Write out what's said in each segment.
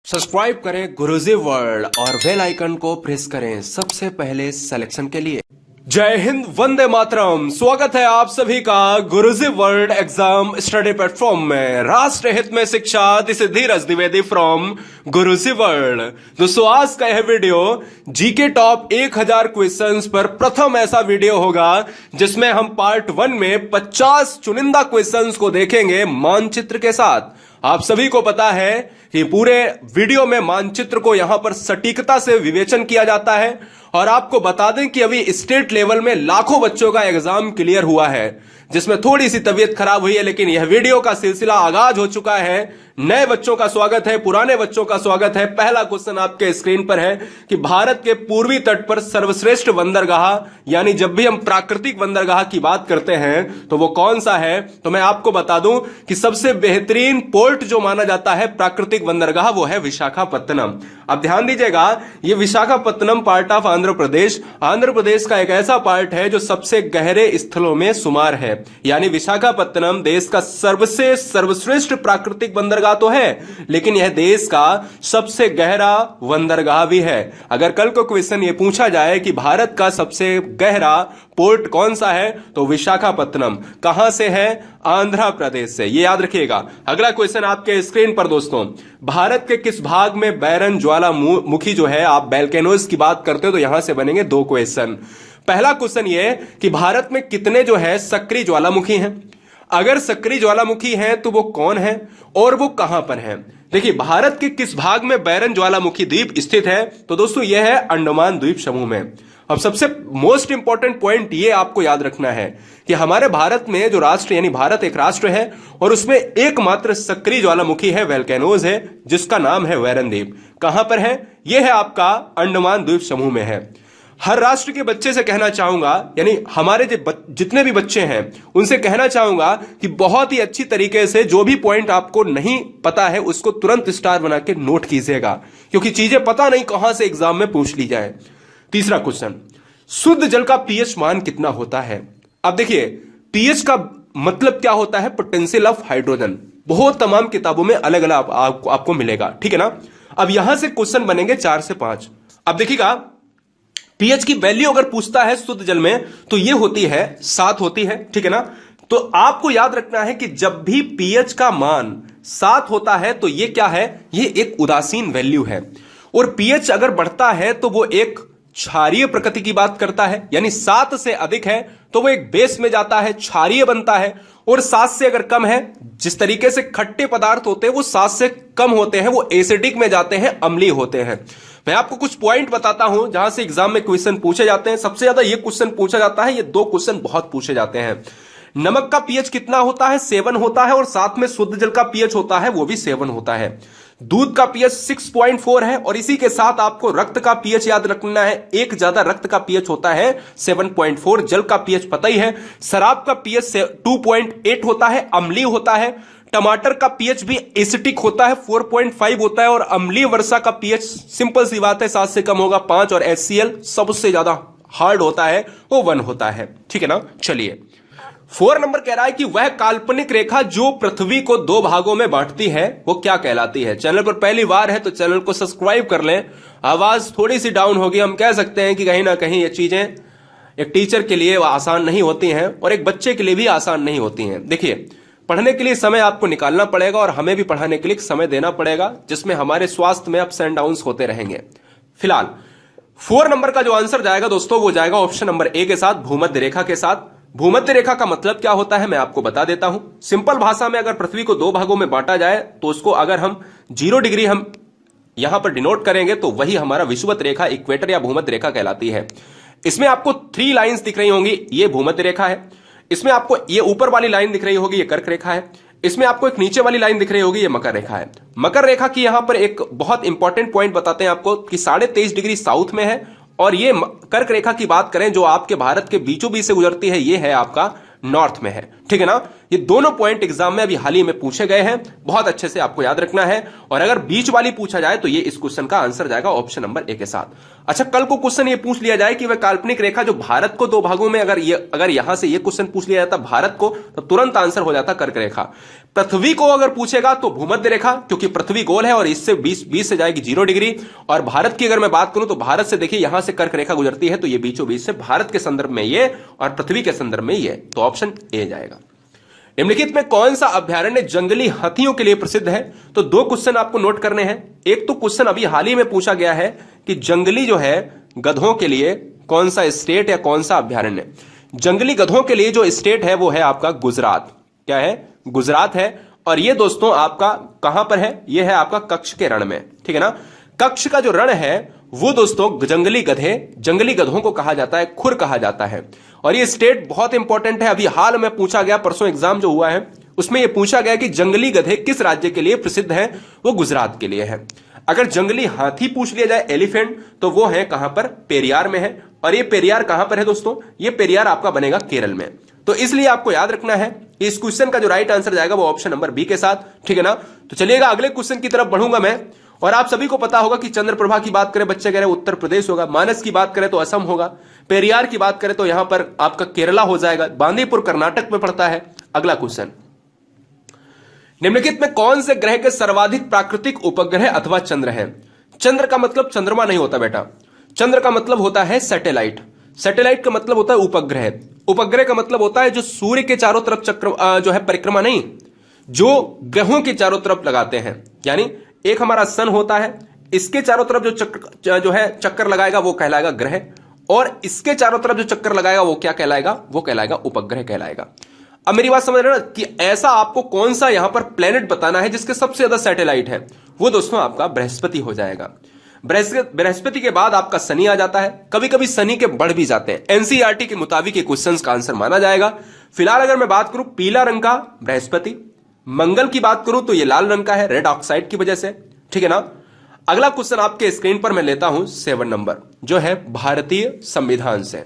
Subscribe करें Guruji World और bell icon को प्रेस करें सबसे पहले सिलेक्शन के लिए। जय हिंद, वंदे मातरम। स्वागत है आप सभी का गुरुजी वर्ल्ड एग्जाम स्टडी प्लेटफॉर्म में। राष्ट्र हित में शिक्षा, this is Dheeraj Dwivedi from Guruji world. दोस्तों, आज का यह वीडियो जीके टॉप 1000 क्वेश्चंस पर प्रथम ऐसा वीडियो होगा जिसमें हम पार्ट 1 में 50 चुनिंदा क्वेश्चंस को देखेंगे मानचित्र के साथ। आप सभी को पता है कि पूरे वीडियो में मानचित्र को यहां पर सटीकता से विवेचन किया जाता है और आपको बता दें कि अभी स्टेट लेवल में लाखों बच्चों का एग्जाम क्लियर हुआ है जिसमें थोड़ी सी तबीयत खराब हुई है, लेकिन यह वीडियो का सिलसिला आगाज हो चुका है। नए बच्चों का स्वागत है, पुराने बच्चों का स्वागत है। पहला क्वेश्चन आपके स्क्रीन पर है कि भारत के पूर्वी तट पर सर्वश्रेष्ठ बंदरगाह, यानी जब भी हम प्राकृतिक बंदरगाह की बात करते हैं तो वो कौन सा है। तो मैं आपको बता दूं कि सबसे बेहतरीन पोर्ट जो माना जाता है प्राकृतिक बंदरगाह वो है विशाखापत्तनम। अब ध्यान दीजिएगा, ये विशाखापत्तनम पार्ट ऑफ आंध्र प्रदेश, आंध्र प्रदेश का एक ऐसा पार्ट है जो सबसे गहरे स्थलों में शुमार है। यानी विशाखापत्तनम देश का सर्वश्रेष्ठ प्राकृतिक बंदरगाह तो है, लेकिन यह देश का सबसे गहरा बंदरगाह भी है। अगर कल को क्वेश्चन ये पूछा जाए कि भारत का सबसे गहरा पोर्ट कौन सा है तो विशाखापत्तनम। कहां से है? आंध्र प्रदेश से, ये याद रखिएगा। अगला क्वेश्चन आपके स्क्रीन पर दोस्तों, भारत के किस भाग में बैरन ज्वालामुखी जो है, आप वोल्केनोज की बात करते हो तो यहां से बनेंगे 2 क्वेश्चन। पहला क्वेश्चन ये कि भारत में कितने जो है सक्रिय ज्वालामुखी हैं। अगर सक्रिय ज्वालामुखी है तो वो कौन है और वो कहां पर है। देखिए, भारत के किस भाग में बैरन ज्वालामुखी द्वीप स्थित है तो दोस्तों यह है अंडमान द्वीप समूह में। अब सबसे मोस्ट इंपॉर्टेंट पॉइंट ये आपको याद रखना है कि हमारे भारत में जो राष्ट्र, यानी भारत एक राष्ट्र है और उसमें एकमात्र सक्रिय ज्वालामुखी है, वोल्केनोज है, जिसका नाम है बैरन द्वीप। कहां पर है? यह है आपका अंडमान द्वीप समूह में है। हर राष्ट्र के बच्चे से कहना चाहूंगा, यानी हमारे जितने भी बच्चे हैं उनसे कहना चाहूंगा कि बहुत ही अच्छी तरीके से जो भी पॉइंट आपको नहीं पता है उसको तुरंत स्टार बना के नोट कीजिएगा, क्योंकि चीजें पता नहीं कहां से एग्जाम में पूछ ली जाए। तीसरा क्वेश्चन, शुद्ध जल का पीएच मान कितना होता है। अब देखिए, पीएच का मतलब क्या होता है? Potential of hydrogen. बहुत तमाम किताबों में अलग अलग आपको मिलेगा, ठीक है ना। अब यहां से क्वेश्चन बनेंगे 4 से 5। अब देखिएगा, पीएच की वैल्यू अगर पूछता है शुद्ध जल में तो ये होती है 7 होती है, ठीक है ना। तो आपको याद रखना है कि जब भी पीएच का मान 7 होता है तो ये क्या है? ये एक उदासीन वैल्यू है। और पीएच अगर बढ़ता है तो वो एक क्षारीय प्रकृति की बात करता है, यानी 7 से अधिक है तो वो एक बेस में जाता है, क्षारीय बनता है। और 7 से अगर कम है, जिस तरीके से खट्टे पदार्थ होते हैं वो 7 से कम होते हैं, वो एसिडिक में जाते हैं, अम्लीय होते हैं। मैं आपको कुछ पॉइंट बताता हूं जहां से एग्जाम में क्वेश्चन पूछे जाते हैं। सबसे ज्यादा ये क्वेश्चन पूछा जाता है, ये 2 क्वेश्चन बहुत पूछे जाते हैं। नमक का पीएच कितना होता है? 7 होता है, और साथ में शुद्ध जल का पीएच होता है वो भी 7 होता है। दूध का पीएच 6.4 है, और इसी के साथ आपको रक्त का पीएच याद रखना है। एक ज्यादा रक्त का पीएच होता है 7.4। जल का पीएच पता ही है। शराब का पीएच 2.8 होता है, अम्लीय होता है। टमाटर का पीएच भी एसिटिक होता है, 4.5 होता है। और अम्लीय वर्षा का पीएच सिंपल सी बात है 7 से कम होगा, 5। और HCl सबसे ज्यादा हार्ड होता है, वो 1 होता है, ठीक है ना। चलिए, 4 नंबर कह रहा है कि वह काल्पनिक रेखा जो पृथ्वी को 2 भागों में बांटती है वो क्या कहलाती है। चैनल पर पहली बार है तो चैनल को सब्सक्राइब कर लें। आवाज थोड़ी सी डाउन होगी, हम कह सकते हैं कि कहीं ना कहीं ये चीजें एक टीचर के लिए आसान नहीं होती हैं और एक बच्चे के लिए भी आसान नहीं होती हैं। देखिए, पढ़ने के लिए समय आपको निकालना पड़ेगा और हमें भी पढ़ाने के लिए समय देना पड़ेगा, जिसमें हमारे स्वास्थ्य में अप्स एंड डाउन्स होते रहेंगे। फिलहाल 4 नंबर का जो आंसर जाएगा दोस्तों वो जाएगा ऑप्शन नंबर ए के साथ, भूमध्य रेखा के साथ। भूमध्य रेखा का मतलब क्या होता है मैं आपको बता देता हूं। सिंपल भाषा में अगर पृथ्वी को 2 भागों में बांटा जाए तो उसको अगर हम 0 डिग्री हम यहां पर डिनोट करेंगे तो वही हमारा विषुवत रेखा, इक्वेटर या भूमध्य रेखा कहलाती है। इसमें आपको 3 लाइंस दिख रही होंगी, ये भूमध्य रेखा है। इसमें आपको ये ऊपर वाली लाइन दिख रही होगी, ये कर्क रेखा है। इसमें आपको एक नीचे वाली लाइन दिख रही होगी, ये मकर रेखा है। मकर रेखा की यहां पर एक बहुत इंपॉर्टेंट पॉइंट बताते हैं आपको कि 23.5 डिग्री साउथ में है। और ये कर्क रेखा की बात करें जो आपके भारत के बीचों बीच से गुजरती है, ये है आपका नॉर्थ में है, ठीक है ना। ये दोनों पॉइंट एग्जाम में अभी हाल ही में पूछे गए हैं, बहुत अच्छे से आपको याद रखना है। और अगर बीच वाली पूछा जाए तो ये इस क्वेश्चन का आंसर जाएगा ऑप्शन नंबर ए के साथ। अच्छा, कल को क्वेश्चन ये पूछ लिया जाए कि वह काल्पनिक रेखा जो भारत को दो भागों में, अगर यहां से ये क्वेश्चन पूछ लिया जाता भारत को, तो तुरंत आंसर हो जाता कर्क रेखा। पृथ्वी को अगर पूछेगा तो भूमध्य रेखा, क्योंकि पृथ्वी गोल है और इससे 20 से जाएगी 0 डिग्री। और भारत की अगर मैं बात करूं तो भारत से देखिए यहां से कर्क रेखा गुजरती है, तो ये बीचों बीच से भारत के संदर्भ में ये और पृथ्वी के संदर्भ में ये, तो ऑप्शन ए जाएगा। निम्नलिखित में कौन सा अभ्यारण्य जंगली हाथियों के लिए प्रसिद्ध है? तो दो क्वेश्चन आपको नोट करने हैं। एक तो क्वेश्चन अभी हाल ही में पूछा गया है कि जंगली जो है गधों के लिए कौन सा स्टेट या कौन सा अभ्यारण्य। जंगली गधों के लिए जो स्टेट है वो है आपका गुजरात। क्या है? गुजरात है। और ये दोस्तों आपका कहां पर है? ये है आपका कच्छ के रण में, ठीक है ना। कच्छ का जो रण है वो दोस्तों जंगली गधों को कहा जाता है, खुर कहा जाता है। और ये स्टेट बहुत इंपॉर्टेंट है, अभी हाल में पूछा गया, परसों एग्जाम जो हुआ है उसमें यह पूछा गया कि जंगली गधे किस राज्य के लिए प्रसिद्ध हैं? वो गुजरात के लिए है। अगर जंगली हाथी पूछ लिया जाए, एलिफेंट, तो वो है कहां पर? पेरियार में है। और ये पेरियार कहां पर है दोस्तों? ये पेरियार आपका बनेगा केरल में। तो इसलिए आपको याद रखना है इस क्वेश्चन का जो राइट आंसर जाएगा वो ऑप्शन नंबर बी के साथ, ठीक है ना। तो चलिएगा अगले क्वेश्चन की तरफ बढ़ूंगा मैं। और आप सभी को पता होगा कि चंद्रप्रभा की बात करें बच्चे कह रहे उत्तर प्रदेश होगा, मानस की बात करें तो असम होगा, पेरियार की बात करें तो यहां पर आपका केरला हो जाएगा, बांदीपुर कर्नाटक में पड़ता है। अगला क्वेश्चन, निम्नलिखित में कौन से ग्रह के सर्वाधिक प्राकृतिक उपग्रह अथवा चंद्र है? चंद्र का मतलब चंद्रमा नहीं होता बेटा, चंद्र का मतलब होता है सैटेलाइट। सैटेलाइट का मतलब होता है उपग्रह। उपग्रह का मतलब होता है जो सूर्य के चारों तरफ चक्र जो है परिक्रमा नहीं, जो ग्रहों के चारों तरफ लगाते हैं। यानी एक हमारा सन होता है, इसके चारों तरफ जो है चक्कर लगाएगा वो कहलाएगा ग्रह, और इसके चारों तरफ जो चक्कर लगाएगा वो क्या कहलाएगा? वो कहलाएगा उपग्रह कहलाएगा। अब मेरी बात समझ रहे हो ना कि ऐसा आपको कौन सा यहां पर प्लेनेट बताना है जिसके सबसे ज्यादा सैटेलाइट है? वो दोस्तों आपका बृहस्पति हो जाएगा। बृहस्पति के बाद आपका शनि आ जाता है, कभी कभी शनि के बढ़ भी जाते हैं। एनसीईआरटी के मुताबिक ये क्वेश्चंस का आंसर माना जाएगा। फिलहाल अगर मैं बात करूं पीला रंग का बृहस्पति, मंगल की बात करूं तो ये लाल रंग का है रेड ऑक्साइड की वजह से, ठीक है ना। अगला क्वेश्चन आपके स्क्रीन पर मैं लेता हूं 7 नंबर, जो है भारतीय संविधान से।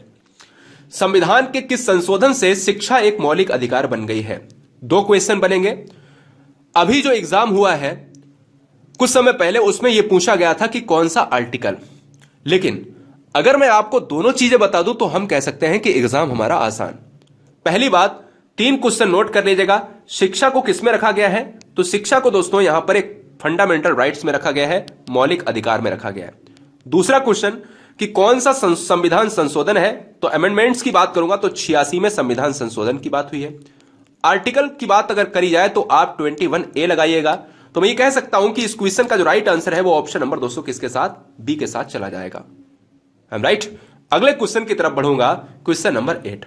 संविधान के किस संशोधन से शिक्षा एक मौलिक अधिकार बन गई है? दो क्वेश्चन बनेंगे। अभी जो एग्जाम हुआ है कुछ समय पहले उसमें यह पूछा गया था कि कौन सा आर्टिकल, लेकिन अगर मैं आपको दोनों चीजें बता दूं तो हम कह सकते हैं कि एग्जाम हमारा आसान। पहली बात, 3 क्वेश्चन नोट कर लीजिएगा। शिक्षा को किस में रखा गया है? तो शिक्षा को दोस्तों यहां पर एक फंडामेंटल राइट्स में रखा गया है, मौलिक अधिकार में रखा गया है। दूसरा क्वेश्चन कि कौन सा संविधान संशोधन है? तो अमेंडमेंट्स की बात करूंगा तो 86 में संविधान संशोधन की बात हुई है। आर्टिकल की बात अगर करी जाए तो आप 21A लगाइएगा। तो मैं ये कह सकता हूं कि इस क्वेश्चन का जो राइट आंसर है वो ऑप्शन नंबर दोस्तों किसके साथ? बी के साथ चला जाएगा। राइट। अगले क्वेश्चन की तरफ बढ़ूंगा, क्वेश्चन नंबर 8।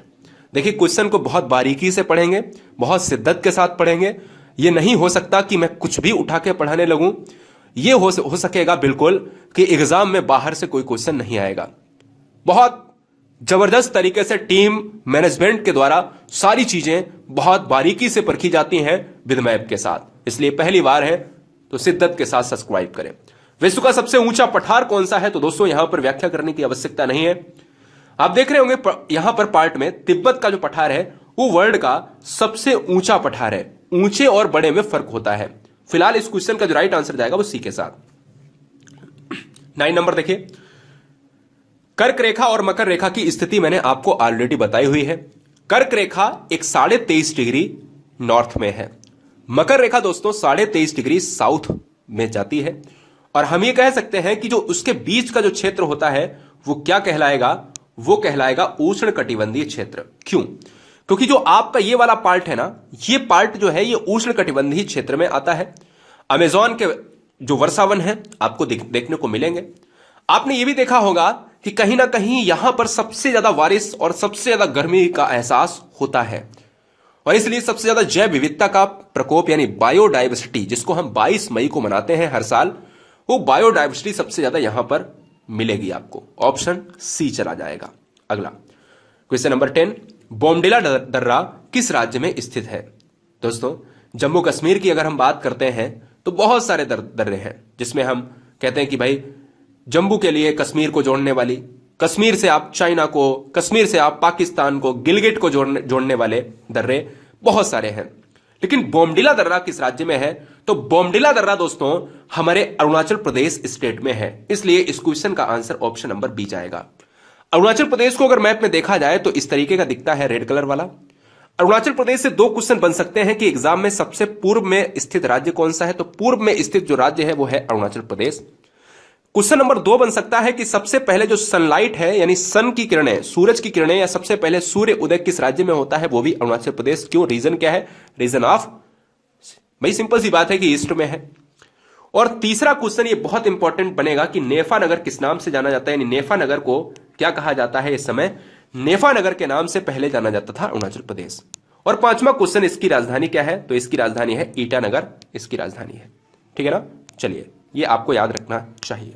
देखिए क्वेश्चन को बहुत बारीकी से पढ़ेंगे, बहुत शिद्दत के साथ पढ़ेंगे। ये नहीं हो सकता कि मैं कुछ भी उठा के पढ़ाने लगूं। ये हो सकेगा बिल्कुल कि एग्जाम में बाहर से कोई क्वेश्चन नहीं आएगा। बहुत जबरदस्त तरीके से टीम मैनेजमेंट के द्वारा सारी चीजें बहुत बारीकी से परखी जाती हैं विद मैप के साथ। इसलिए पहली बार है तो शिद्दत के साथ सब्सक्राइब करें। विश्व का सबसे ऊंचा पठार कौन सा है? तो दोस्तों यहां पर व्याख्या करने की आवश्यकता नहीं है। आप देख रहे होंगे यहां पर पार्ट में तिब्बत का जो पठार है वो वर्ल्ड का सबसे ऊंचा पठार है। ऊंचे और बड़े में फर्क होता है। फिलहाल इस क्वेश्चन का जो राइट आंसर जाएगा वो सी के साथ। 9 नंबर देखिए, कर्क रेखा और मकर रेखा की स्थिति मैंने आपको ऑलरेडी बताई हुई है। कर्क रेखा एक 23.5 डिग्री नॉर्थ में है, मकर रेखा दोस्तों 23.5 डिग्री साउथ में जाती है। और हम ये कह सकते हैं कि जो उसके बीच का जो क्षेत्र होता है वो क्या कहलाएगा? वो कहलाएगा उष्ण कटिबंधीय क्षेत्र। क्यों? क्योंकि जो आपका ये वाला पार्ट है ना, ये पार्ट जो है ये उष्ण कटिबंधीय क्षेत्र में आता है। अमेजॉन के जो वर्षावन है आपको देखने को मिलेंगे। आपने ये भी देखा होगा कि कहीं ना कहीं यहां पर सबसे ज्यादा बारिश और सबसे ज्यादा गर्मी का एहसास होता है, और इसलिए सबसे ज्यादा जैव विविधता का प्रकोप यानी बायोडाइवर्सिटी, जिसको हम 22 मई को मनाते हैं हर साल, वो बायोडाइवर्सिटी सबसे ज्यादा यहां पर मिलेगी आपको। ऑप्शन सी चला जाएगा। अगला क्वेश्चन नंबर 10, बोमडिला दर्रा किस राज्य में स्थित है? दोस्तों जम्मू कश्मीर की अगर हम बात करते हैं तो बहुत सारे दर्रे हैं, जिसमें हम कहते हैं कि भाई जम्मू के लिए कश्मीर को जोड़ने वाली, कश्मीर से आप चाइना को, कश्मीर से आप पाकिस्तान को, गिलगिट को जोड़ने वाले दर्रे बहुत सारे हैं, लेकिन बोमडिला दर्रा किस राज्य में है? तो बोमडिला दर्रा दोस्तों हमारे अरुणाचल प्रदेश स्टेट में है, इसलिए इस क्वेश्चन का आंसर ऑप्शन नंबर बी जाएगा। अरुणाचल प्रदेश को अगर मैप में देखा जाए तो इस तरीके का दिखता है, रेड कलर वाला। अरुणाचल प्रदेश से दो क्वेश्चन बन सकते हैं कि एग्जाम में सबसे पूर्व में स्थित राज्य कौन सा है, तो पूर्व में स्थित जो राज्य है वो है अरुणाचल प्रदेश। क्वेश्चन नंबर 2 बन सकता है कि सबसे पहले जो सनलाइट है यानी सन की किरणें, सूरज की किरणें या सबसे पहले सूर्य उदय किस राज्य में होता है, वो भी अरुणाचल प्रदेश। क्यों? रीजन क्या है? रीजन ऑफ, भाई सिंपल सी बात है कि ईस्ट में है। और तीसरा क्वेश्चन ये बहुत इंपॉर्टेंट बनेगा कि नेफा नगर किस नाम से जाना जाता है, यानी नेफा नगर को क्या कहा जाता है इस समय? नेफा नगर के नाम से पहले जाना जाता था अरुणाचल प्रदेश। और पांचवा क्वेश्चन, इसकी राजधानी क्या है? तो इसकी राजधानी है ईटानगर, इसकी राजधानी है। ठीक है ना? चलिए, ये आपको याद रखना चाहिए।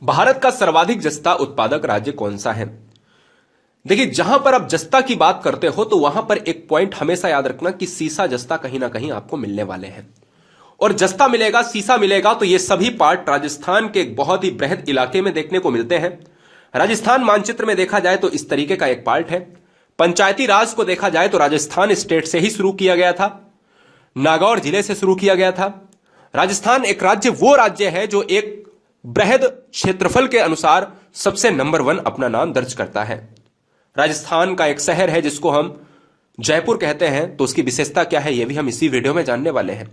भारत का सर्वाधिक जस्ता उत्पादक राज्य कौन सा है? देखिए, जहां पर आप जस्ता की बात करते हो तो वहां पर एक पॉइंट हमेशा याद रखना कि सीसा जस्ता कहीं ना कहीं आपको मिलने वाले हैं। और जस्ता मिलेगा, सीसा मिलेगा, तो ये सभी पार्ट राजस्थान के एक बहुत ही बृहद इलाके में देखने को मिलते हैं। राजस्थान मानचित्र में देखा जाए तो इस तरीके का एक पार्ट है। पंचायती राज को देखा जाए तो राजस्थान स्टेट से ही शुरू किया गया था, नागौर जिले से शुरू किया गया था। राजस्थान एक राज्य, वो राज्य है जो एक बृहद क्षेत्रफल के अनुसार सबसे नंबर 1 अपना नाम दर्ज करता है। राजस्थान का एक शहर है जिसको हम जयपुर कहते हैं, तो उसकी विशेषता क्या है ये भी हम इसी वीडियो में जानने वाले हैं।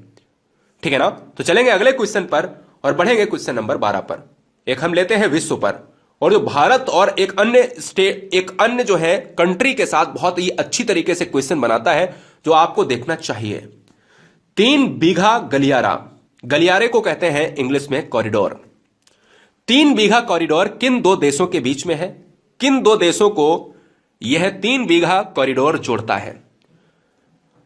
ठीक है ना? तो चलेंगे अगले क्वेश्चन पर और बढ़ेंगे क्वेश्चन नंबर 12 पर। एक हम लेते हैं विश्व पर, और जो भारत और एक अन्य जो है कंट्री के साथ बहुत ही अच्छी तरीके से क्वेश्चन बनाता है, जो आपको देखना चाहिए। 3 बीघा गलियारा, गलियारे को कहते हैं इंग्लिश में कॉरिडोर। 3 बीघा कॉरिडोर किन दो देशों के बीच में है? किन दो देशों को यह 3 बीघा कॉरिडोर जोड़ता है?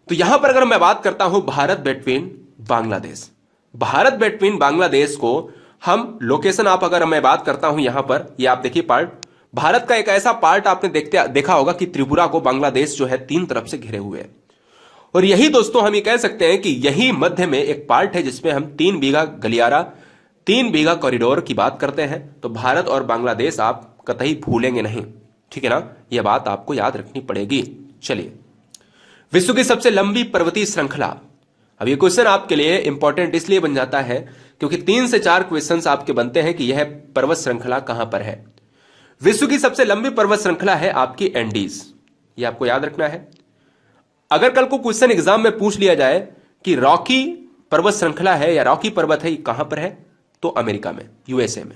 तो यहां पर अगर मैं बात करता हूं भारत बिटवीन बांग्लादेश, भारत बिटवीन बांग्लादेश को हम लोकेशन, आप अगर मैं बात करता हूं यहां पर, ये आप देखिए पार्ट, भारत का एक ऐसा पार्ट आपने देखा होगा कि त्रिपुरा को बांग्लादेश जो है 3 तरफ से घिरे हुए है। और यही दोस्तों हम ये कह सकते हैं कि यही मध्य में एक पार्ट है जिसमें हम 3 बीघा गलियारा, 3 बीघा कॉरिडोर की बात करते हैं। तो भारत और बांग्लादेश आप कतई भूलेंगे नहीं। ठीक है ना? यह बात आपको याद रखनी पड़ेगी। चलिए, विश्व की सबसे लंबी पर्वतीय श्रृंखला। अब ये क्वेश्चन आपके लिए इंपॉर्टेंट इसलिए बन जाता है क्योंकि 3 से 4 क्वेश्चंस आपके बनते हैं कि यह पर्वत श्रृंखला कहां पर है। विश्व की सबसे लंबी पर्वत श्रृंखला है आपकी एंडीज, ये आपको याद रखना है। अगर कल को क्वेश्चन एग्जाम में पूछ लिया जाए कि रॉकी पर्वत श्रृंखला है या रॉकी पर्वत है, ये कहां पर है, तो अमेरिका में, यूएसए में।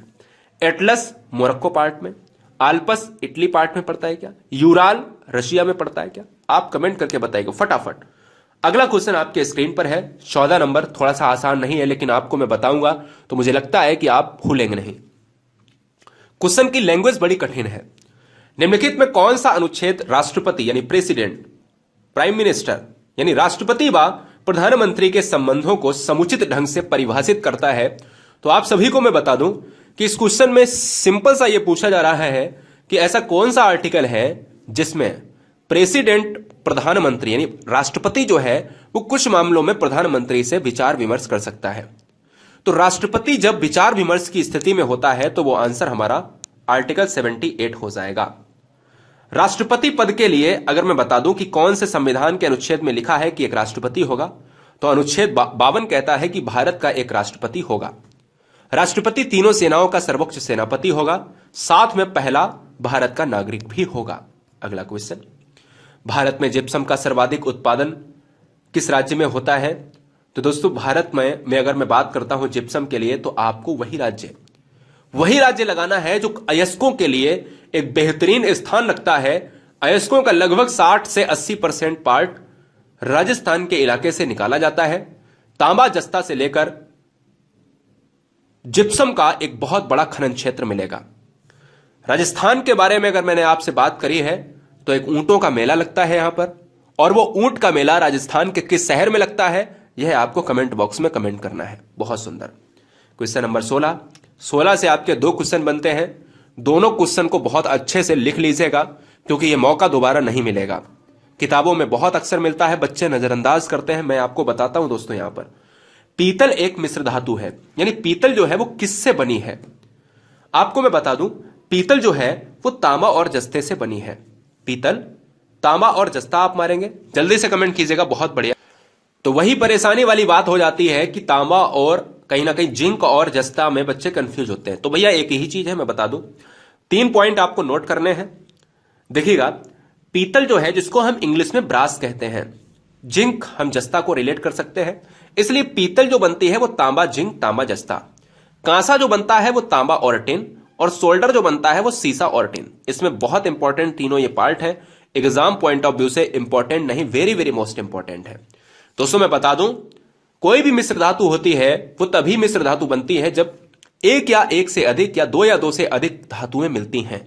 एटलस मोरक्को पार्ट में, आल्पस इटली पार्ट में पड़ता है क्या, यूराल रशिया में पड़ता है क्या? आप कमेंट करके बताइएगा फटाफट। अगला क्वेश्चन आपके स्क्रीन पर है 14 नंबर, थोड़ा सा आसान नहीं है लेकिन आपको मैं बताऊंगा तो मुझे लगता है कि आप भूलेंगे नहीं। क्वेश्चन की लैंग्वेज बड़ी कठिन है। निम्नलिखित में कौन सा अनुच्छेद राष्ट्रपति यानी प्रेसिडेंट, प्राइम मिनिस्टर यानी राष्ट्रपति व प्रधानमंत्री के संबंधों को समुचित ढंग से परिभाषित करता है? तो आप सभी को मैं बता दूं कि इस क्वेश्चन में सिंपल सा यह पूछा जा रहा है कि ऐसा कौन सा आर्टिकल है जिसमें प्रेसिडेंट, प्रधानमंत्री यानी राष्ट्रपति जो है वो कुछ मामलों में प्रधानमंत्री से विचार विमर्श कर सकता है। तो राष्ट्रपति जब विचार विमर्श की स्थिति में होता है तो वो आंसर हमारा आर्टिकल 78 हो जाएगा। राष्ट्रपति पद के लिए अगर मैं बता दूं कि कौन से संविधान के अनुच्छेद में लिखा है कि एक राष्ट्रपति होगा, तो अनुच्छेद 52 कहता है कि भारत का एक राष्ट्रपति होगा। राष्ट्रपति तीनों सेनाओं का सर्वोच्च सेनापति होगा, साथ में पहला भारत का नागरिक भी होगा। अगला क्वेश्चन, भारत में जिप्सम का सर्वाधिक उत्पादन किस राज्य में होता है? तो दोस्तों भारत में अगर मैं बात करता हूं जिप्सम के लिए, तो आपको वही राज्य लगाना है जो अयस्कों के लिए एक बेहतरीन स्थान रखता है। अयस्कों का लगभग 60 से 80% पार्ट राजस्थान के इलाके से निकाला जाता है। तांबा जस्ता से लेकर जिप्सम का एक बहुत बड़ा खनन क्षेत्र मिलेगा। राजस्थान के बारे में अगर मैंने आपसे बात करी है तो एक ऊंटों का मेला लगता है यहां पर, और वो ऊंट का मेला राजस्थान के किस शहर में लगता है यह आपको कमेंट बॉक्स में कमेंट करना है। बहुत सुंदर। क्वेश्चन नंबर 16 से आपके 2 क्वेश्चन बनते हैं। दोनों क्वेश्चन को बहुत अच्छे से लिख लीजिएगा क्योंकि यह मौका दोबारा नहीं मिलेगा। किताबों में बहुत अक्सर मिलता है, बच्चे नजरअंदाज करते हैं। मैं आपको बताता हूं दोस्तों, यहां पर पीतल एक मिश्र धातु है, यानी पीतल जो है वो किससे बनी है? आपको मैं बता दूं, पीतल जो है वो तांबा और जस्ते से बनी है। पीतल तांबा और जस्ता आप मारेंगे, जल्दी से कमेंट कीजिएगा, बहुत बढ़िया। तो वही परेशानी वाली बात हो जाती है कि तांबा और कहीं ना कहीं जिंक और जस्ता में बच्चे कंफ्यूज होते हैं। तो भैया एक ही चीज है, मैं बता दूं, 3 पॉइंट आपको नोट करने हैं। देखिएगा, पीतल जो है जिसको हम इंग्लिश में ब्रास कहते हैं, जिंक हम जस्ता को रिलेट कर सकते हैं, इसलिए पीतल जो बनती है वो तांबा जिंक तांबा जस्ता। कांसा जो बनता है वो तांबा और टिन, और सोल्डर जो बनता है वो सीसा और टिन। इसमें बहुत इंपॉर्टेंट तीनों ये पार्ट है, एग्जाम पॉइंट ऑफ व्यू से इंपॉर्टेंट नहीं, वेरी वेरी मोस्ट इंपॉर्टेंट है। दोस्तों मैं बता दूं, कोई भी मिश्र धातु होती है वो तभी मिश्र धातु बनती है जब एक या एक से अधिक या दो से अधिक धातुएं मिलती हैं।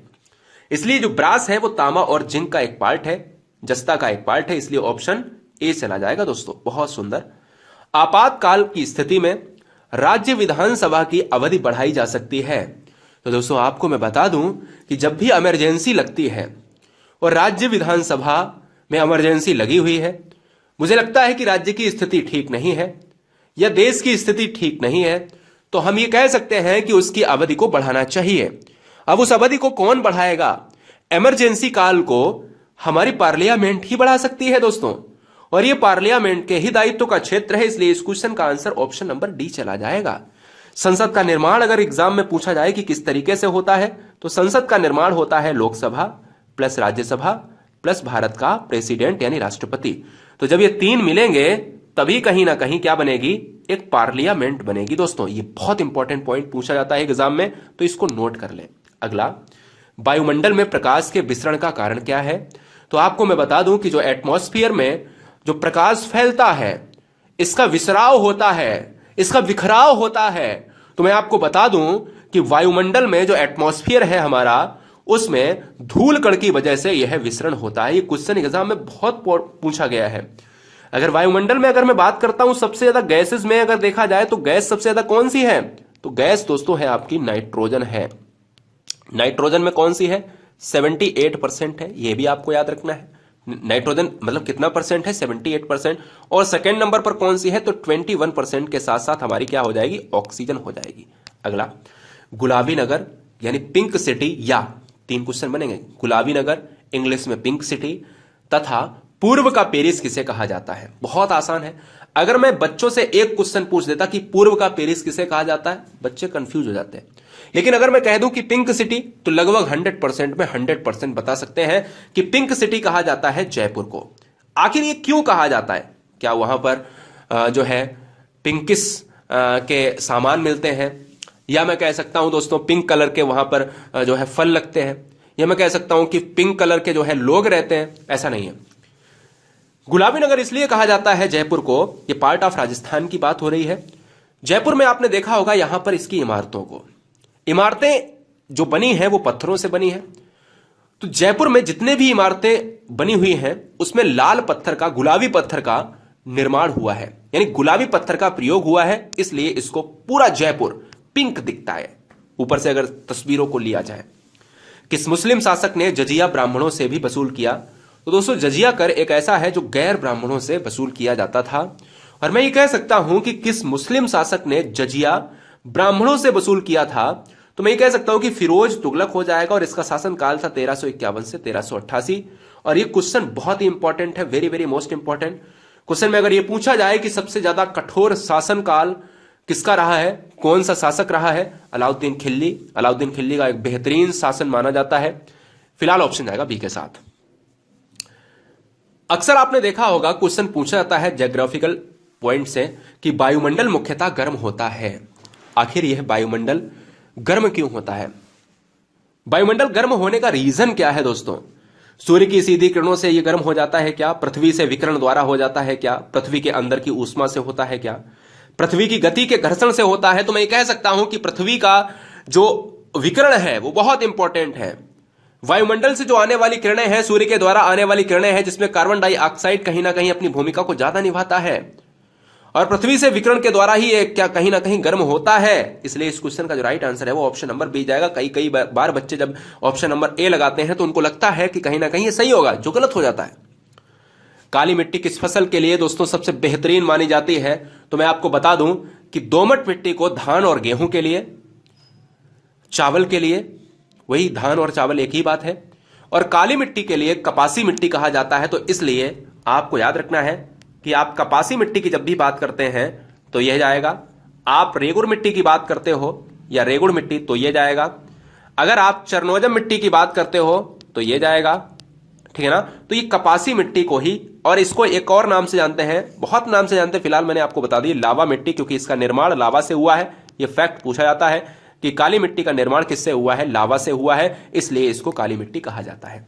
इसलिए जो ब्रास है वो तांबा और जिंक का एक पार्ट है, जस्ता का एक पार्ट है, इसलिए ऑप्शन ए चला जाएगा। दोस्तों बहुत सुंदर। आपातकाल की स्थिति में राज्य विधानसभा की अवधि बढ़ाई जा सकती है। तो दोस्तों आपको मैं बता दूं कि जब भी इमरजेंसी लगती है और राज्य विधानसभा में इमरजेंसी लगी हुई है, मुझे लगता है कि राज्य की स्थिति ठीक नहीं है या देश की स्थिति ठीक नहीं है, तो हम ये कह सकते हैं कि उसकी अवधि को बढ़ाना चाहिए। अब उस अवधि को कौन बढ़ाएगा? इमरजेंसी काल को हमारी पार्लियामेंट ही बढ़ा सकती है दोस्तों, और ये पार्लियामेंट के ही दायित्व का क्षेत्र है, इसलिए इस क्वेश्चन का आंसर ऑप्शन नंबर डी चला जाएगा। संसद का निर्माण अगर एग्जाम में पूछा जाए कि किस तरीके से होता है, तो संसद का निर्माण होता है लोकसभा प्लस राज्यसभा प्लस भारत का प्रेसिडेंट यानी राष्ट्रपति। तो जब ये 3 मिलेंगे तभी कहीं ना कहीं क्या बनेगी? एक पार्लियामेंट बनेगी। दोस्तों ये बहुत इंपॉर्टेंट पॉइंट पूछा जाता है एग्जाम में, तो इसको नोट कर लें। अगला, वायुमंडल में प्रकाश के विसरण का कारण क्या है? तो आपको मैं बता दूं कि जो एटमॉस्फेयर में जो प्रकाश फैलता है, इसका विसराव होता है, इसका बिखराव होता है। तो मैं आपको बता दूं कि वायुमंडल में जो एटमॉस्फेयर है हमारा, उसमें धूल कण की वजह से यह विसरण होता है। ये क्वेश्चन एग्जाम में बहुत पूछा गया है। अगर वायुमंडल में अगर मैं बात करता हूं सबसे ज्यादा गैसेस में अगर देखा जाए तो गैस सबसे ज्यादा कौन सी है? तो गैस दोस्तों है आपकी नाइट्रोजन है। नाइट्रोजन में कौन सी है? 78% है, यह भी आपको याद रखना है। नाइट्रोजन मतलब कितना परसेंट है? 78%। और सेकेंड नंबर पर कौन सी है? तो 21% के साथ साथ हमारी क्या हो जाएगी? ऑक्सीजन हो जाएगी। अगला, गुलाबी नगर यानी पिंक सिटी, या 3 क्वेश्चन बनेंगे। गुलाबी नगर, इंग्लिश में पिंक सिटी, तथा पूर्व का पेरिस किसे कहा जाता है? बहुत आसान है। अगर मैं बच्चों से एक क्वेश्चन पूछ देता कि पूर्व का पेरिस किसे कहा जाता है, बच्चे कंफ्यूज हो जाते हैं। लेकिन अगर मैं कह दूं कि पिंक सिटी, तो लगभग 100% में 100% बता सकते हैं कि पिंक सिटी कहा जाता है जयपुर को। आखिर ये क्यों कहा जाता है? क्या वहां पर जो है पिंकिस के सामान मिलते हैं, या मैं कह सकता हूं दोस्तों पिंक कलर के वहां पर जो है फल लगते हैं, या मैं कह सकता हूं कि पिंक कलर के जो है लोग रहते हैं? ऐसा नहीं है। गुलाबी नगर इसलिए कहा जाता है जयपुर को, ये पार्ट ऑफ राजस्थान की बात हो रही है। जयपुर में आपने देखा होगा यहां पर इसकी इमारतों को, इमारतें जो बनी हैं वो पत्थरों से बनी है। तो जयपुर में जितने भी इमारतें बनी हुई हैं उसमें लाल पत्थर का, गुलाबी पत्थर का निर्माण हुआ है, यानी गुलाबी पत्थर का प्रयोग हुआ है, इसलिए इसको पूरा जयपुर पिंक दिखता है ऊपर से अगर तस्वीरों को लिया जाए। किस मुस्लिम शासक ने जजिया ब्राह्मणों से भी वसूल किया? तो दोस्तों जजिया कर एक ऐसा है जो गैर ब्राह्मणों से वसूल किया जाता था, और मैं ये कह सकता हूं कि किस मुस्लिम शासक ने जजिया ब्राह्मणों से वसूल किया था, तो मैं ये कह सकता हूं कि फिरोज तुगलक हो जाएगा, और इसका शासनकाल था 1351 से 1388। और ये क्वेश्चन बहुत ही इंपॉर्टेंट है, very very most important question में अगर ये पूछा जाए कि सबसे ज्यादा कठोर शासनकाल किसका रहा है, कौन सा शासक रहा है? अलाउद्दीन खिल्जी। अलाउद्दीन खिल्जी का एक बेहतरीन शासन माना जाता है। फिलहाल ऑप्शन जाएगा बी के साथ। अक्सर आपने देखा होगा क्वेश्चन पूछा जाता है ज्योग्राफिकल पॉइंट से कि वायुमंडल मुख्यतः गर्म होता है। आखिर यह वायुमंडल गर्म क्यों होता है? वायुमंडल गर्म होने का रीजन क्या है दोस्तों? सूर्य की सीधी किरणों से यह गर्म हो जाता है क्या? पृथ्वी से विकिरण द्वारा हो जाता है क्या? पृथ्वी के अंदर की ऊष्मा से होता है क्या? पृथ्वी की गति के घर्षण से होता है? तो मैं ये कह सकता हूं कि पृथ्वी का जो विकिरण है वो बहुत इंपॉर्टेंट है। वायुमंडल से जो आने वाली किरणें हैं, सूर्य के द्वारा आने वाली किरणें हैं, जिसमें कार्बन डाइऑक्साइड कहीं ना कहीं अपनी भूमिका को ज्यादा निभाता है, और पृथ्वी से विकिरण के द्वारा ही क्या कहीं ना कहीं गर्म होता है। इसलिए इस क्वेश्चन का जो राइट आंसर है वो ऑप्शन नंबर बी जाएगा। कई बार बच्चे जब ऑप्शन नंबर ए लगाते हैं तो उनको लगता है कि कहीं ना कहीं ये सही होगा, जो गलत हो जाता है। काली मिट्टी किस फसल के लिए दोस्तों सबसे बेहतरीन मानी जाती है? तो मैं आपको बता दूं कि दोमट मिट्टी को धान और गेहूं के लिए, चावल के लिए, वही धान और चावल एक ही बात है, और काली मिट्टी के लिए कपासी मिट्टी कहा जाता है। तो इसलिए आपको याद रखना है कि आप कपासी मिट्टी की जब भी बात करते हैं तो यह जाएगा। आप रेगुड़ मिट्टी की बात करते हो या रेगुड़ मिट्टी तो यह जाएगा। अगर आप चरनोजम मिट्टी की बात करते हो तो यह जाएगा, ठीक है ना। तो ये कपासी मिट्टी को ही, और इसको एक और नाम से जानते हैं, बहुत नाम से जानते हैं, फिलहाल मैंने आपको बता दी लावा मिट्टी, क्योंकि इसका निर्माण लावा से हुआ है। यह फैक्ट पूछा जाता है कि काली मिट्टी का निर्माण किससे हुआ है, लावा से हुआ है, इसलिए इसको काली मिट्टी कहा जाता है।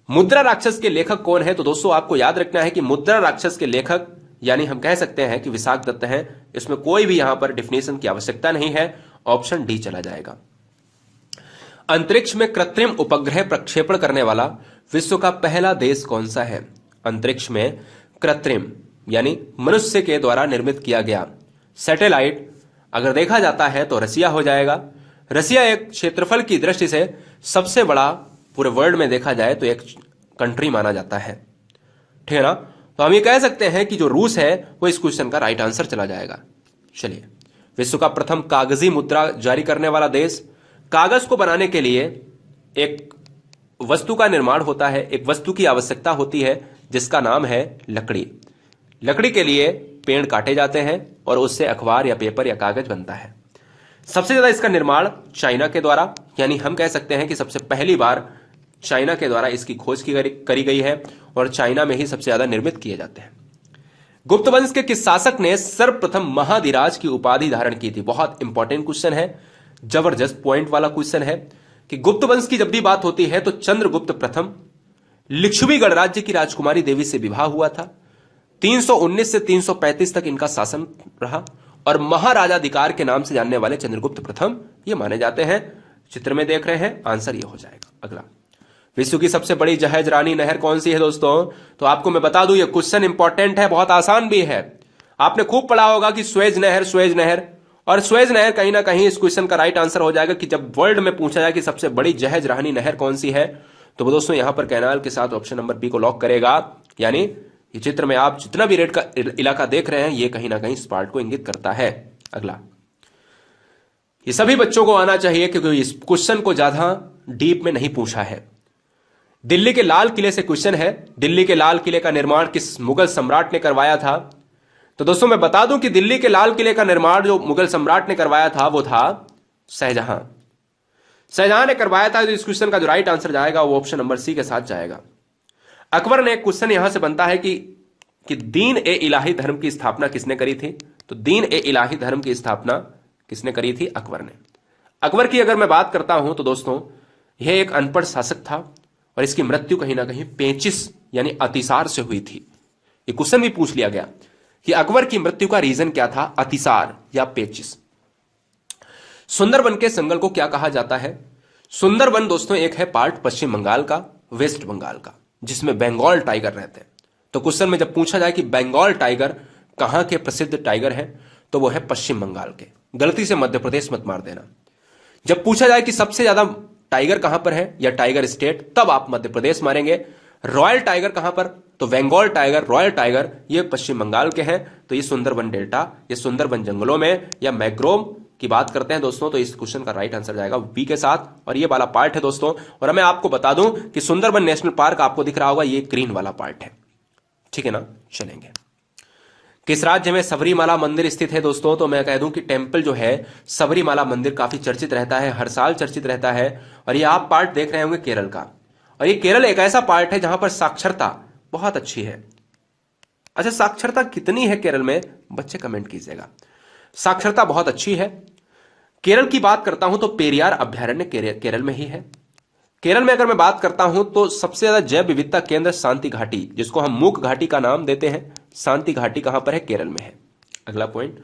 मुद्रा राक्षस के लेखक कौन है? तो दोस्तों आपको याद रखना है कि मुद्रा राक्षस के लेखक यानी हम कह सकते हैं कि विशाख दत्त हैं। इसमें कोई भी यहां पर डिफिनेशन की आवश्यकता नहीं है, ऑप्शन डी चला जाएगा। अंतरिक्ष में कृत्रिम उपग्रह प्रक्षेपण करने वाला विश्व का पहला देश कौन सा है? अंतरिक्ष में कृत्रिम यानी मनुष्य के द्वारा निर्मित किया गया सैटेलाइट अगर देखा जाता है तो रसिया हो जाएगा। रसिया एक क्षेत्रफल की दृष्टि से सबसे बड़ा पूरे वर्ल्ड में देखा जाए तो एक कंट्री माना जाता है, ठीक है ना। तो हम ये कह सकते हैं कि जो रूस है वो इस क्वेश्चन का राइट आंसर चला जाएगा। चलिए, विश्व का प्रथम कागजी मुद्रा जारी करने वाला देश। कागज को बनाने के लिए एक वस्तु का निर्माण होता है, एक वस्तु की आवश्यकता होती है जिसका नाम है लकड़ी। लकड़ी के लिए पेड़ काटे जाते हैं और उससे अखबार या पेपर या कागज बनता है। सबसे ज्यादा इसका निर्माण चाइना के द्वारा, यानी हम कह सकते हैं कि सबसे पहली बार चाइना के द्वारा इसकी खोज करी गई है और चाइना में ही सबसे ज्यादा निर्मित किए जाते हैं। गुप्त वंश के किस शासक ने सर्वप्रथम महाधिराज की उपाधि धारण की थी? बहुत इंपॉर्टेंट क्वेश्चन है, जबरदस्त पॉइंट वाला क्वेश्चन है कि गुप्त वंश की जब भी बात होती है तो चंद्रगुप्त प्रथम लिच्छवी गणराज्य की राजकुमारी देवी से विवाह हुआ था। 319 से 335 तक इनका शासन रहा और महाराजाधिकार के नाम से जानने वाले चंद्रगुप्त प्रथम ये माने जाते हैं। चित्र में देख रहे हैं, आंसर ये हो जाएगा। अगला, विश्व की सबसे बड़ी जहाज रानी नहर कौन सी है दोस्तों? तो आपको मैं बता दूं ये क्वेश्चन इंपॉर्टेंट है, बहुत आसान भी है। आपने खूब पढ़ा होगा कि स्वेज नहर, स्वेज नहर, और स्वेज नहर कहीं ना कहीं इस क्वेश्चन का राइट आंसर हो जाएगा कि जब वर्ल्ड में पूछा जाए कि सबसे बड़ी जहाज रानी नहर कौन सी है तो दोस्तों यहां पर कैनाल के साथ ऑप्शन नंबर बी को लॉक करेगा। यानी ये चित्र में आप जितना भी रेड का इलाका देख रहे हैं ये कहीं ना कहीं इस पार्ट को इंगित करता है। अगला, ये सभी बच्चों को आना चाहिए क्योंकि इस क्वेश्चन को ज्यादा डीप में नहीं पूछा है। दिल्ली के लाल किले से क्वेश्चन है, दिल्ली के लाल किले का निर्माण किस मुगल सम्राट ने करवाया था? तो दोस्तों मैं बता दूं कि दिल्ली के लाल किले का निर्माण जो मुगल सम्राट ने करवाया था वो था शाहजहां। शाहजहां ने करवाया था। तो इस क्वेश्चन का जो राइट आंसर जाएगा वो ऑप्शन नंबर सी के साथ जाएगा। अकबर ने, क्वेश्चन यहां से बनता है कि दीन ए इलाही धर्म की स्थापना किसने करी थी? तो दीन ए इलाही धर्म की स्थापना किसने करी थी? अकबर ने। अकबर की अगर मैं बात करता हूं तो दोस्तों यह एक अनपढ़ शासक था और इसकी मृत्यु कहीं ना कहीं पेचिश यानी अतिसार से हुई थी। यह क्वेश्चन भी पूछ लिया गया कि अकबर की मृत्यु का रीजन क्या था, अतिसार या पेचिश। सुंदरवन के जंगल को क्या कहा जाता है? सुंदरवन दोस्तों एक है पार्ट पश्चिम बंगाल का, वेस्ट बंगाल का, जिसमें बंगाल टाइगर रहते हैं। तो क्वेश्चन में जब पूछा जाए कि बंगाल टाइगर कहां के प्रसिद्ध टाइगर है तो वो है पश्चिम बंगाल के। गलती से मध्य प्रदेश मत मार देना। जब पूछा जाए कि सबसे ज्यादा टाइगर कहां पर है या टाइगर स्टेट, तब आप मध्य प्रदेश मारेंगे। रॉयल टाइगर कहां पर? तो बंगाल टाइगर, रॉयल टाइगर ये पश्चिम बंगाल के हैं। तो ये सुंदरबन डेल्टा, ये सुंदरबन जंगलों में या मैग्रोव की बात करते हैं दोस्तों। तो इस क्वेश्चन का राइट आंसर जाएगा बी के साथ। और ये वाला पार्ट है दोस्तों। और मैं आपको बता दूं कि सुंदरबन नेशनल पार्क आपको दिख रहा होगा, ये ग्रीन वाला पार्ट है, ठीक है ना। चलेंगे, किस राज्य में सबरीमाला मंदिर स्थित है दोस्तों? तो मैं कह दूं कि टेंपल जो है सबरीमाला मंदिर काफी चर्चित रहता है, हर साल चर्चित रहता है। और ये आप पार्ट देख रहे होंगे केरल का। और ये केरल एक ऐसा पार्ट है जहां पर साक्षरता बहुत अच्छी है। अच्छा, साक्षरता कितनी है केरल में? बच्चे कमेंट कीजिएगा। साक्षरता बहुत अच्छी है। केरल की बात करता हूं तो पेरियार अभ्यारण्य केरल में ही है। केरल में अगर मैं बात करता हूं तो सबसे ज्यादा जैव विविधता केंद्र शांति घाटी, जिसको हम मूक घाटी का नाम देते हैं, शांति घाटी कहां पर है? केरल में है। अगला पॉइंट,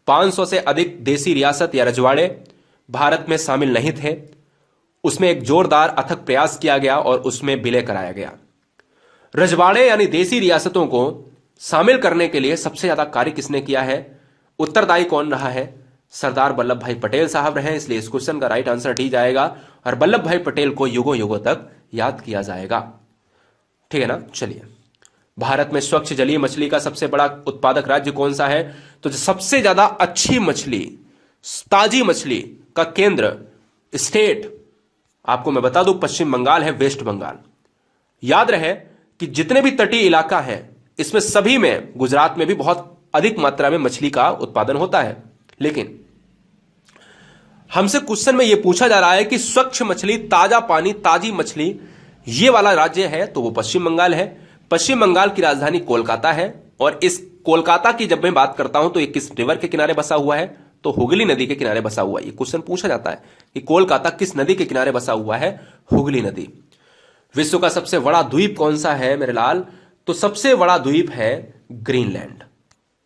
500 से अधिक देसी रियासत या रजवाड़े भारत में शामिल नहीं थे। उसमें एक जोरदार अथक प्रयास किया गया और उसमें विलय कराया गया। रजवाड़े यानी देसी रियासतों को शामिल करने के लिए सबसे ज्यादा कार्य किसने किया है? उत्तरदायी कौन रहा है? सरदार वल्लभ भाई पटेल साहब रहे। इसलिए इस क्वेश्चन का राइट आंसर डी जाएगा और वल्लभ भाई पटेल को युगों युगों तक याद किया जाएगा, ठीक है ना। चलिए, भारत में स्वच्छ जलीय मछली का सबसे बड़ा उत्पादक राज्य कौन सा है? तो सबसे ज्यादा अच्छी मछली, ताजी मछली का केंद्र, स्टेट आपको मैं बता दूं, पश्चिम बंगाल है वेस्ट बंगाल। याद रहे कि जितने भी तटीय इलाका है इसमें सभी में, गुजरात में भी बहुत अधिक मात्रा में मछली का उत्पादन होता है। लेकिन हमसे क्वेश्चन में यह पूछा जा रहा है कि स्वच्छ मछली, ताजा पानी, ताजी मछली ये वाला राज्य है, तो वो पश्चिम बंगाल है। पश्चिम बंगाल की राजधानी कोलकाता है, और इस कोलकाता की जब मैं बात करता हूं तो ये किस रिवर के किनारे बसा हुआ है? तो हुगली नदी के किनारे बसा हुआ है। ये क्वेश्चन पूछा जाता है कि कोलकाता किस नदी के किनारे बसा हुआ है? हुगली नदी। विश्व का सबसे बड़ा द्वीप कौन सा है मेरे लाल? तो सबसे बड़ा द्वीप है ग्रीनलैंड।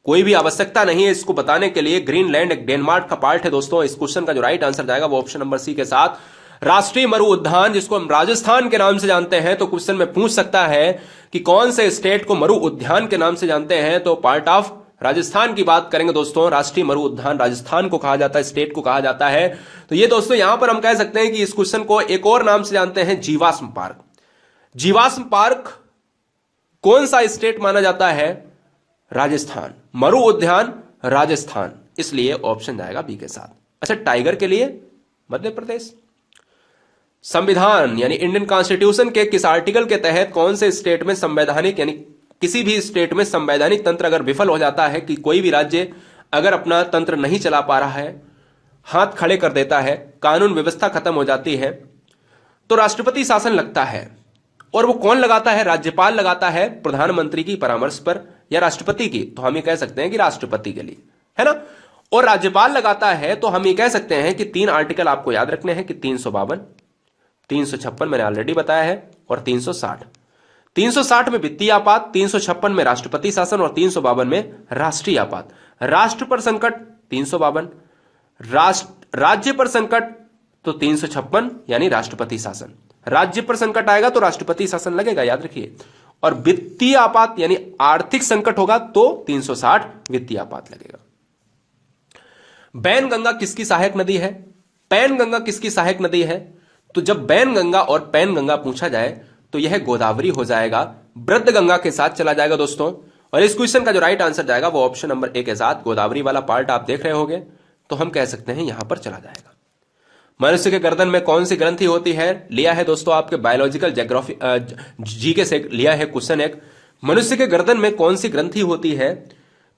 कोई भी आवश्यकता नहीं है इसको बताने के लिए, ग्रीनलैंड एक डेनमार्क का पार्ट है दोस्तों। इस क्वेश्चन का जो राइट आंसर जाएगा वो ऑप्शन नंबर सी के साथ राष्ट्रीय मरु उद्यान, जिसको हम राजस्थान के नाम से जानते हैं। तो क्वेश्चन में पूछ सकता है कि कौन से स्टेट को मरु उद्यान के नाम से जानते हैं, तो पार्ट ऑफ राजस्थान की बात करेंगे दोस्तों। राष्ट्रीय मरु उद्यान राजस्थान को कहा जाता है, स्टेट को कहा जाता है। तो ये दोस्तों यहां पर हम कह सकते हैं कि इस क्वेश्चन को एक और नाम से जानते हैं, जीवाश्म पार्क। जीवाश्म पार्क कौन सा स्टेट माना जाता है? राजस्थान। मरु उद्यान राजस्थान, इसलिए ऑप्शन जाएगा बी के साथ। अच्छा, टाइगर के लिए मध्य प्रदेश। संविधान यानी इंडियन कॉन्स्टिट्यूशन के किस आर्टिकल के तहत कौन से स्टेट में संवैधानिक, यानी किसी भी स्टेट में संवैधानिक तंत्र अगर विफल हो जाता है, कि कोई भी राज्य अगर अपना तंत्र नहीं चला पा रहा है, हाथ खड़े कर देता है, कानून व्यवस्था खत्म हो जाती है, तो राष्ट्रपति शासन लगता है। और वो कौन लगाता है? राज्यपाल लगाता है, प्रधानमंत्री की परामर्श पर या राष्ट्रपति की। तो हम ये कह सकते हैं कि राष्ट्रपति के लिए, है ना। और राज्यपाल लगाता है तो हम ये कह सकते हैं कि 3 आर्टिकल आपको याद रखने हैं कि 352, 356 मैंने ऑलरेडी बताया है, और 360। 360 में वित्तीय आपात, 356 में राष्ट्रपति शासन, और 352 में राष्ट्रीय आपात। राष्ट्र पर संकट 352, राज्य पर संकट तो 356 यानी राष्ट्रपति शासन। राज्य पर संकट आएगा तो राष्ट्रपति शासन लगेगा, याद रखिए। और वित्तीय आपात यानी आर्थिक संकट होगा तो 360 वित्तीय आपात लगेगा। बैनगंगा किसकी सहायक नदी है? पैनगंगा किसकी सहायक नदी है? तो जब बैनगंगा और पैनगंगा पूछा जाए तो यह गोदावरी हो जाएगा, वृद्धगंगा के साथ चला जाएगा दोस्तों। और इस क्वेश्चन का जो राइट आंसर जाएगा वो ऑप्शन नंबर ए के साथ, गोदावरी वाला पार्ट आप देख रहे होंगे, तो हम कह सकते हैं यहां पर चला जाएगा। मनुष्य के गर्दन में कौन सी ग्रंथि होती है? लिया है दोस्तों आपके बायोलॉजिकल ज्योग्राफी जीके से लिया है क्वेश्चन एक, मनुष्य के गर्दन में कौन सी ग्रंथि होती है?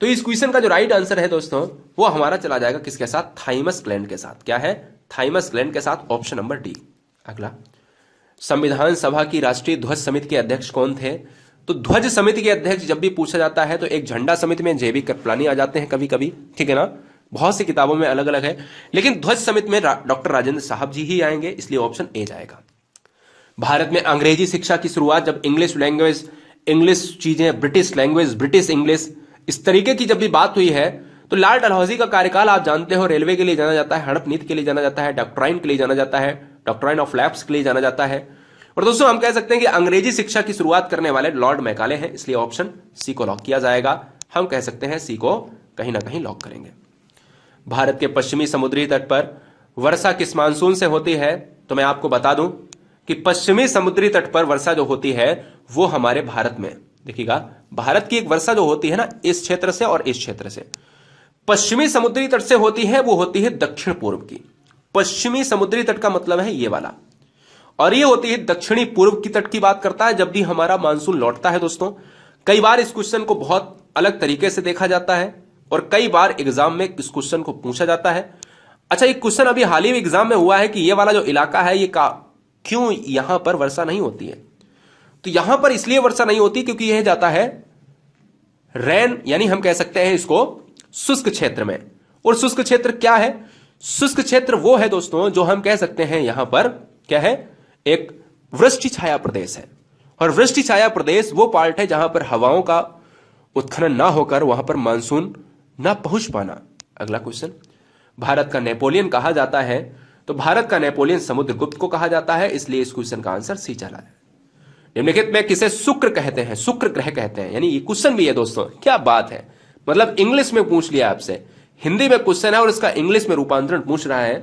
तो इस क्वेश्चन का जो राइट आंसर है दोस्तों वो हमारा चला जाएगा किसके साथ? थाइमस ग्लैंड के साथ। क्या है? थाइमस ग्लैंड के साथ, ऑप्शन नंबर डी। अगला, संविधान सभा की राष्ट्रीय ध्वज समिति के अध्यक्ष कौन थे? तो ध्वज समिति के अध्यक्ष जब भी पूछा जाता है तो एक झंडा समिति में जेबी कृपलानी आ जाते हैं कभी कभी, ठीक है ना। बहुत सी किताबों में अलग अलग है, लेकिन ध्वज समिति में डॉक्टर राजेंद्र साहब जी ही आएंगे, इसलिए ऑप्शन ए जाएगा। भारत में अंग्रेजी शिक्षा की शुरुआत जब इंग्लिश लैंग्वेज, इंग्लिश चीजें, ब्रिटिश लैंग्वेज, ब्रिटिश इंग्लिश, इस तरीके की जब भी बात हुई है तो लॉर्ड डलहौजी का कार्यकाल आप जानते हो, रेलवे के लिए जाना जाता है, हड़प नीति के लिए जाना जाता है, डॉक्ट्राइन के लिए जाना जाता है, डॉक्ट्राइन ऑफ लैप्स के लिए जाना जाता है। और दोस्तों हम कह सकते हैं कि अंग्रेजी शिक्षा की शुरुआत करने वाले लॉर्ड मैकाले हैं, इसलिए ऑप्शन सी को लॉक किया जाएगा। हम कह सकते हैं सी को कहीं ना कहीं लॉक करेंगे। भारत के पश्चिमी समुद्री तट पर वर्षा किस मानसून से होती है? तो मैं आपको बता दूं कि पश्चिमी समुद्री तट पर वर्षा जो होती है वो हमारे भारत में, देखिएगा, भारत की एक वर्षा जो होती है ना, इस क्षेत्र से और इस क्षेत्र से, पश्चिमी समुद्री तट से होती है, वो होती है दक्षिण पूर्व की। पश्चिमी समुद्री तट का मतलब है ये वाला, और ये होती है दक्षिणी पूर्व की तट की बात करता है जब भी हमारा मानसून लौटता है दोस्तों। कई बार इस क्वेश्चन को बहुत अलग तरीके से देखा जाता है और कई बार एग्जाम में इस क्वेश्चन को पूछा जाता है। अच्छा, एक क्वेश्चन अभी हाल ही में एग्जाम में हुआ है कि ये वाला जो इलाका है ये क्यों यहां पर वर्षा नहीं होती है? तो यहां पर इसलिए वर्षा नहीं होती क्योंकि यह जाता है रेन, यानी हम कह सकते हैं इसको शुष्क क्षेत्र में। और शुष्क क्षेत्र क्या है? शुष्क क्षेत्र वो है दोस्तों जो हम कह सकते हैं यहां पर क्या है, एक वृष्टि छाया प्रदेश है। और वृष्टि छाया प्रदेश वो पार्ट है जहां पर हवाओं का उत्खनन ना होकर वहां पर मानसून ना पहुंच पाना। अगला क्वेश्चन, भारत का नेपोलियन कहा जाता है? तो भारत का नेपोलियन समुद्रगुप्त को कहा जाता है, इसलिए इस क्वेश्चन का आंसर सी चला है। निम्नलिखित में किसे शुक्र कहते हैं? शुक्र ग्रह कहते हैं, यानी ये क्वेश्चन भी है दोस्तों, क्या बात है, मतलब इंग्लिश में पूछ लिया आपसे, हिंदी में क्वेश्चन है और इसका इंग्लिश में रूपांतरण पूछ रहा है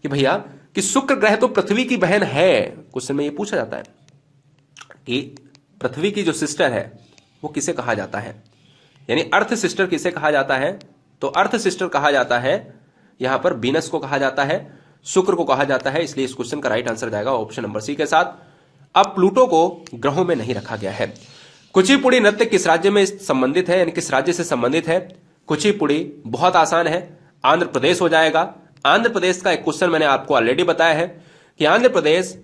कि भैया कि शुक्र ग्रह तो पृथ्वी की बहन है। क्वेश्चन में ये पूछा जाता है कि पृथ्वी की जो सिस्टर है वो किसे कहा जाता है, यानी अर्थ सिस्टर किसे कहा जाता है? तो अर्थ सिस्टर कहा जाता है यहां पर वीनस को कहा जाता है। शुक्र को कहा जाता है, इसलिए इस क्वेश्चन का राइट आंसर जाएगा ऑप्शन नंबर सी के साथ। अब प्लूटो को ग्रहों में नहीं रखा गया है। कुचिपुड़ी नृत्य किस राज्य में संबंधित है, यानी किस राज्य से संबंधित है? कुचिपुड़ी बहुत आसान है, आंध्र प्रदेश हो जाएगा। आंध्र प्रदेश का एक क्वेश्चन मैंने आपको ऑलरेडी बताया है कि आंध्र प्रदेश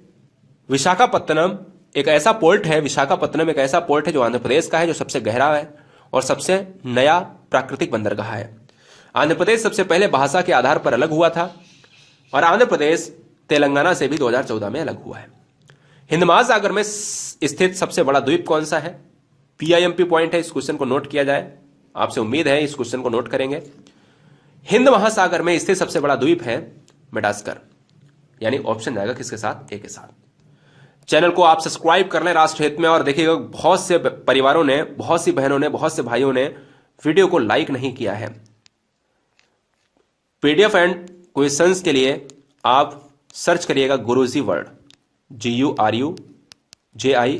विशाखापत्तनम एक ऐसा पोर्ट है, विशाखापत्तनम एक ऐसा पोर्ट है जो आंध्र प्रदेश का है, जो सबसे गहरा है और सबसे नया प्राकृतिक बंदरगाह है। आंध्र प्रदेश सबसे पहले भाषा के आधार पर अलग हुआ था और आंध्र प्रदेश तेलंगाना से भी 2014 में अलग हुआ है। हिंद महासागर में स्थित सबसे बड़ा द्वीप कौन सा है? पीआईएमपी पॉइंट है, इस क्वेश्चन को नोट किया जाए, आपसे उम्मीद है इस क्वेश्चन को नोट करेंगे। हिंद महासागर में स्थित सबसे बड़ा द्वीप है मेडागास्कर, यानी ऑप्शन जाएगा किसके साथ? ए के साथ। चैनल को आप सब्सक्राइब कर लें राष्ट्र हित में, और देखिएगा बहुत से परिवारों ने, बहुत सी बहनों ने, बहुत से भाइयों ने वीडियो को लाइक नहीं किया है। पीडीएफ एंड क्वेश्चंस के लिए आप सर्च करिएगा गुरुजी वर्ल्ड, GURUJI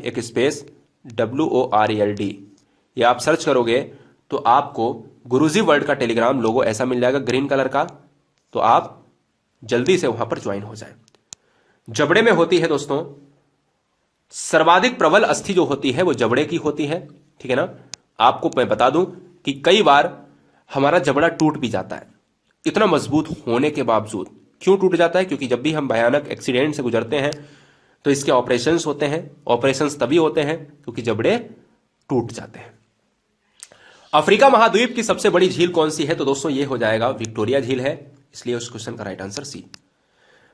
एक स्पेस WORLD, ये आप सर्च करोगे तो आपको गुरुजी वर्ल्ड का टेलीग्राम लोगो ऐसा मिल जाएगा ग्रीन कलर का, तो आप जल्दी से वहां पर ज्वाइन हो जाए। जबड़े में होती है दोस्तों सर्वाधिक प्रबल अस्थि जो होती है वो जबड़े की होती है, ठीक है ना। आपको मैं बता दूं कि कई बार हमारा जबड़ा टूट भी जाता है, इतना मजबूत होने के बावजूद। क्यों टूट जाता है? क्योंकि जब भी हम भयानक एक्सीडेंट से गुजरते हैं तो इसके ऑपरेशंस होते हैं। ऑपरेशंस तभी होते हैं क्योंकि जबड़े टूट जाते हैं। अफ्रीका महाद्वीप की सबसे बड़ी झील कौन सी है? तो दोस्तों ये हो जाएगा विक्टोरिया झील है, इसलिए उस क्वेश्चन का राइट आंसर सी।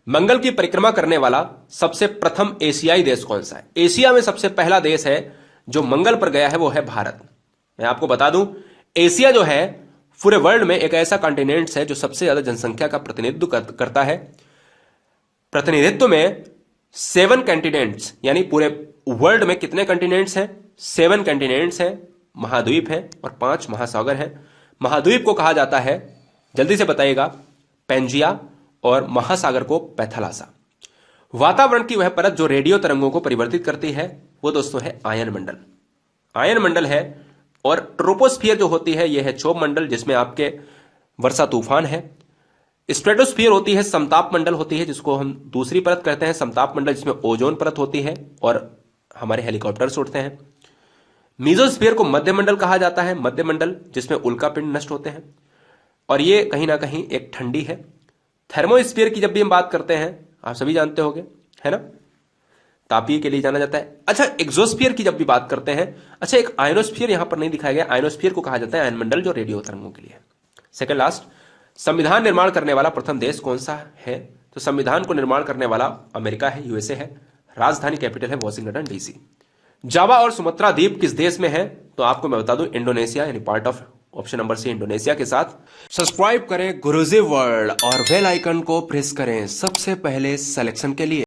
मंगल की परिक्रमा करने वाला सबसे प्रथम एशियाई देश कौन सा है? एशिया में सबसे पहला देश है जो मंगल पर गया है वो है भारत। मैं आपको बता दूं एशिया जो है पूरे वर्ल्ड में एक ऐसा कॉन्टिनेंट है जो सबसे ज्यादा जनसंख्या का प्रतिनिधित्व करता है। प्रतिनिधित्व में 7 कॉन्टिनेंट्स, यानी पूरे वर्ल्ड में कितने कॉन्टिनेंट्स हैं? 7 कॉन्टिनेंट्स हैं, महाद्वीप हैं और 5 महासागर हैं। महाद्वीप को कहा जाता है, जल्दी से बताइएगा, पेंजिया, और महासागर को पैथालासा। वातावरण की वह परत जो रेडियो तरंगों को परिवर्तित करती है वो दोस्तों है आयन मंडल। आयन मंडल है। और ट्रोपोस्फियर जो होती है यह है क्षोभ मंडल, जिसमें आपके वर्षा तूफान है। स्ट्रेटोस्फियर होती है, समताप मंडल होती है, जिसको हम दूसरी परत कहते हैं समताप मंडल, जिसमें ओजोन परत होती है और हमारे हेलीकॉप्टर्स उड़ते हैं। मीजोस्फीयर को मध्य मंडल कहा जाता है, मध्य मंडल जिसमें उल्का पिंड नष्ट होते हैं, और ये कहीं ना कहीं एक ठंडी है। थर्मोस्फीयर की जब भी हम बात करते हैं आप सभी जानते होंगे, है ना, तापीय के लिए जाना जाता है। अच्छा, एक्सोस्फीयर की जब भी बात करते हैं, अच्छा एक आयनोस्फीयर यहां पर नहीं दिखाया गया, आयनोस्फीयर को कहा जाता है आयन मंडल जो रेडियो तरंगों के लिए। सेकंड लास्ट, संविधान निर्माण करने वाला प्रथम देश कौन सा है? तो संविधान को निर्माण करने वाला अमेरिका है, यूएसए है। राजधानी कैपिटल है वॉशिंगटन डीसी। जावा और सुमात्रा द्वीप किस देश में है? तो आपको मैं बता दूं इंडोनेशिया, यानी part of option number C Indonesia के साथ। सब्सक्राइब करें गुरुजी वर्ल्ड और बेल आइकन को प्रेस करें सबसे पहले सिलेक्शन के लिए।